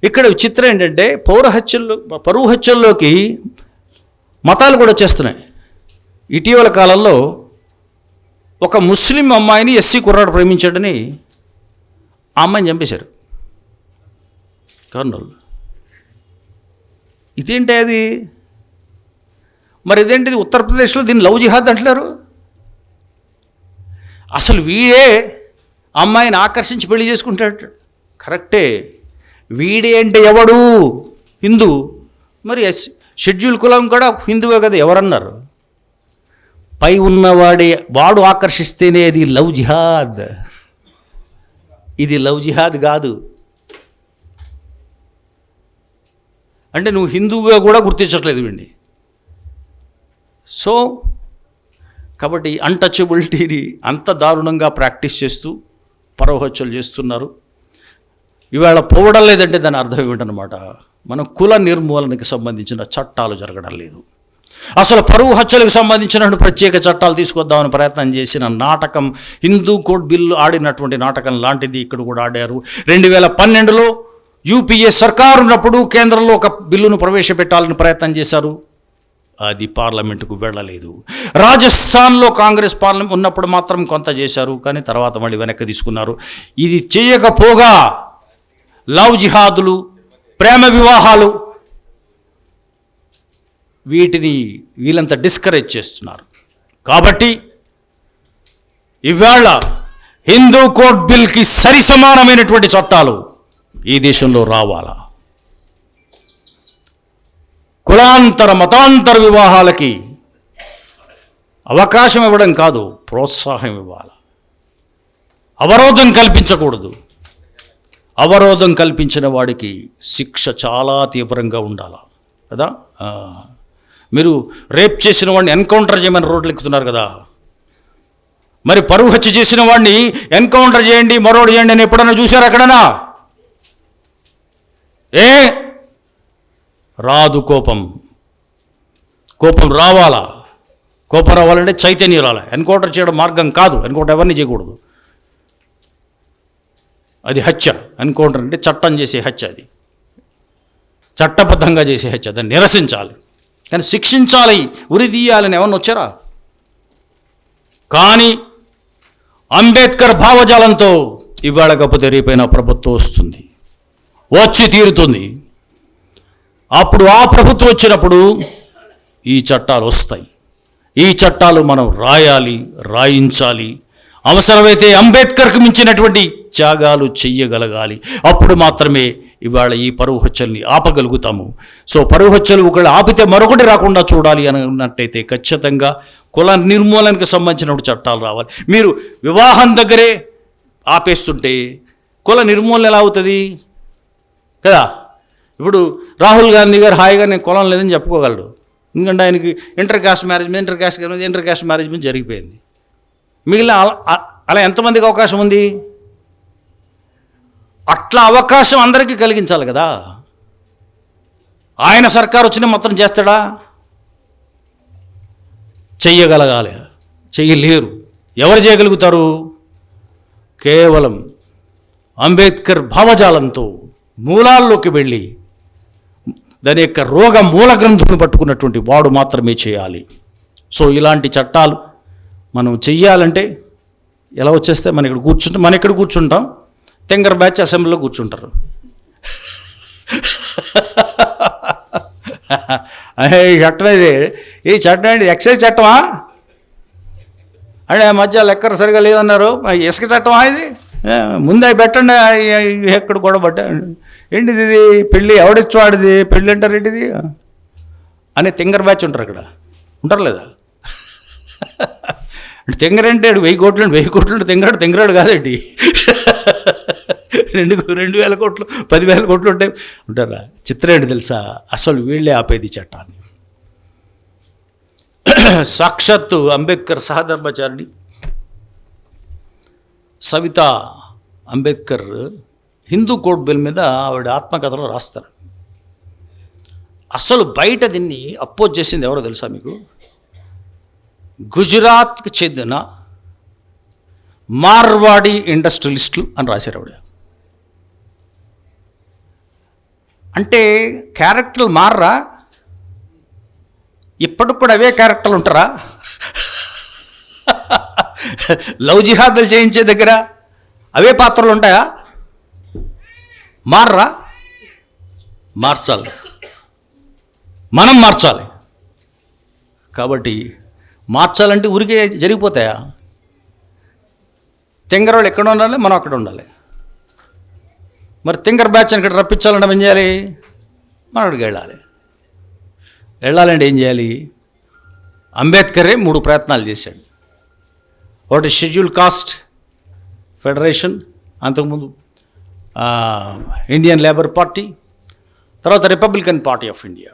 ఇక్కడ విచిత్రం ఏంటంటే పరువు హత్యల్లోకి మతాలు కూడా వచ్చేస్తున్నాయి. ఇటీవల కాలంలో ఒక ముస్లిం అమ్మాయిని ఎస్సీ కుర్రాడు ప్రేమించాడని ఆ అమ్మాయిని చంపేశారు కర్నూలు. ఇదేంటి అది? మరి ఇదేంటిది? ఉత్తరప్రదేశ్లో దీన్ని లవ్ జిహాద్ అంటున్నారు. అసలు వీడే అమ్మాయిని ఆకర్షించి పెళ్లి చేసుకుంటాడు. కరెక్టే. వీడే అంటే ఎవడు? హిందూ. మరి షెడ్యూల్ కులం కూడా హిందువే కదా, ఎవరన్నారు? పై వాడు ఆకర్షిస్తేనే అది లవ్ జిహాద్. ఇది లవ్ జిహాద్ కాదు. అంటే నువ్వు హిందువుగా కూడా గుర్తించట్లేదు వీడిని. సో కాబట్టి అన్టచబిలిటీని అంత దారుణంగా ప్రాక్టీస్ చేస్తూ పరువు హత్యలు చేస్తున్నారు. ఇవాళ పోవడం లేదంటే దాని అర్థం ఏమిటనమాట? మనం కుల నిర్మూలనకి సంబంధించిన చట్టాలు జరగడం లేదు. అసలు పరువు హత్యలకు సంబంధించిన ప్రత్యేక చట్టాలు తీసుకొద్దామని ప్రయత్నం చేసిన నాటకం, హిందూ కోడ్ బిల్లు ఆడినటువంటి నాటకం లాంటిది ఇక్కడ కూడా ఆడారు. 2012లో యూపీఏ సర్కారు ఉన్నప్పుడు కేంద్రంలో ఒక బిల్లును ప్రవేశపెట్టాలని ప్రయత్నం చేశారు. అది పార్లమెంటుకు వెళ్ళలేదు. రాజస్థాన్లో కాంగ్రెస్ పార్లమెంట్ ఉన్నప్పుడు మాత్రం కొంత చేశారు, కానీ తర్వాత మళ్ళీ వెనక్కి తీసుకున్నారు. ఇది చేయకపోగా లవ్ జిహాదులు, ప్రేమ వివాహాలు, వీటిని వీళ్ళంతా డిస్కరేజ్ చేస్తున్నారు. కాబట్టి ఇవాళ హిందూ కోడ్ బిల్కి సరి సమానమైనటువంటి చట్టాలు ఈ దేశంలో రావాలా. కులాంతర మతాంతర వివాహాలకి అవకాశం ఇవ్వడం కాదు, ప్రోత్సాహం ఇవ్వాలి. అవరోధం కల్పించకూడదు. అవరోధం కల్పించిన వాడికి శిక్ష చాలా తీవ్రంగా ఉండాలి కదా. మీరు రేప్ చేసిన వాడిని ఎన్కౌంటర్ చేయమని రోడ్లు ఎక్కుతున్నారు కదా. మరి పరువు హత్య చేసిన వాడిని ఎన్కౌంటర్ చేయండి, మరోడు చేయండి అని ఎప్పుడన్నా చూశారు ఎక్కడన్నా? రాదు కోపం. కోపం రావాలా? కోపం రావాలంటే చైతన్యం రాలా. ఎన్కౌంటర్ చేయడం మార్గం కాదు. ఎన్కౌంటర్ ఎవరిని చేయకూడదు. అది హత్య. ఎన్కౌంటర్ అంటే చట్టం చేసే హత్య. అది చట్టబద్ధంగా చేసే హత్య. దాన్ని నిరసించాలి, కానీ శిక్షించాలి, ఉరి తీయాలని ఎవరిని వచ్చారా? కానీ అంబేద్కర్ భావజాలంతో ఇవాళ కాకపోతే రేపైనా ప్రభుత్వం వస్తుంది, వచ్చి తీరుతుంది. అప్పుడు ఆ ప్రభుత్వం వచ్చినప్పుడు ఈ చట్టాలు వస్తాయి. ఈ చట్టాలు మనం రాయాలి, రాయించాలి. అవసరమైతే అంబేద్కర్కి మించినటువంటి త్యాగాలు చెయ్యగలగాలి. అప్పుడు మాత్రమే ఇవాళ ఈ పరువు హత్యల్ని ఆపగలుగుతాము. సో పరువు హత్యలు ఒకళ్ళు ఆపితే మరొకటి రాకుండా చూడాలి అని అన్నట్టయితే ఖచ్చితంగా కుల నిర్మూలనకు సంబంధించిన చట్టాలు రావాలి. మీరు వివాహం దగ్గరే ఆపేస్తుంటే కుల నిర్మూలన ఎలా అవుతుంది కదా? ఇప్పుడు రాహుల్ గాంధీ గారు హాయిగా నేను కులం లేదని చెప్పుకోగలడు. ఎందుకంటే ఆయనకి ఇంటర్ కాస్ట్ మ్యారేజ్ మీద జరిగిపోయింది. మిగిలిన అలా ఎంతమందికి అవకాశం ఉంది? అట్లా అవకాశం అందరికీ కలిగించాలి కదా. ఆయన సర్కారు వచ్చిన మాత్రం చేస్తాడా? చెయ్యగలగాలి. చెయ్యలేరు. ఎవరు చేయగలుగుతారు? కేవలం అంబేద్కర్ భావజాలంతో మూలాల్లోకి వెళ్ళి దాని యొక్క రోగ మూల గ్రంథులను పట్టుకున్నటువంటి వాడు మాత్రమే చేయాలి. సో ఇలాంటి చట్టాలు మనం చెయ్యాలంటే ఎలా వచ్చేస్తే మన ఇక్కడ కూర్చుంటాం, తెంగర బ్యాచ్ అసెంబ్లీలో కూర్చుంటారు. ఈ చట్టం ఇది, ఈ చట్టం ఏంటి? ఎక్సైజ్ చట్టమా అంటే మధ్య లెక్కర సరిగా లేదన్నారు. ఇసుక చట్టమా ఇది? ముందే పెట్టండి. ఎక్కడ గొడవ పడ్డా ఏంటిది? ఇది పెళ్ళి ఎవడిచ్చు వాడిది పెళ్ళి అంటారు ఏంటిది అని తెంగర బ్యాచ్ ఉంటారు. అక్కడ ఉంటారు లేదా? అంటే తెంగరంటే 1000 కోట్లు తెంగరాడు కాదండి. 2,000 కోట్లు 10,000 కోట్లు ఉంటారా? చిత్రం ఏంటి తెలుసా? అసలు వీళ్ళే ఆపేది చట్టాన్ని. సాక్షాత్తు అంబేద్కర్ సహధర్మచారిణి సవితా అంబేద్కర్ హిందూ కోడ్ బిల్ మీద ఆవిడ ఆత్మకథలో రాస్తారు. అసలు బయట దీన్ని అపోజ్ చేసింది ఎవరో తెలుసా మీకు? గుజరాత్కి చెందిన మార్వాడి ఇండస్ట్రియలిస్టులు అని రాశారు ఆవిడ. అంటే క్యారెక్టర్లు మారరా? ఇప్పటికి కూడా అవే క్యారెక్టర్లు ఉంటారా? లవ్ జిహాదులు చేయించే దగ్గర అవే పాత్రలు ఉంటాయా? మారరా? మార్చాలి, మనం మార్చాలి. కాబట్టి మార్చాలంటే ఊరికే జరిగిపోతాయా? తింగరోళ్ళు ఎక్కడ ఉండాలి, మనం అక్కడ ఉండాలి. మరి తింగర్ బ్యాచ్ అని ఇక్కడ రప్పించాలంటే ఏం చేయాలి? మనం అక్కడికి వెళ్ళాలంటే ఏం చేయాలి? అంబేద్కరే 3 ప్రయత్నాలు చేశాడు. ఒకటి షెడ్యూల్ కాస్ట్ ఫెడరేషన్, అంతకుముందు ఇండియన్ లేబర్ పార్టీ, తర్వాత రిపబ్లికన్ పార్టీ ఆఫ్ ఇండియా.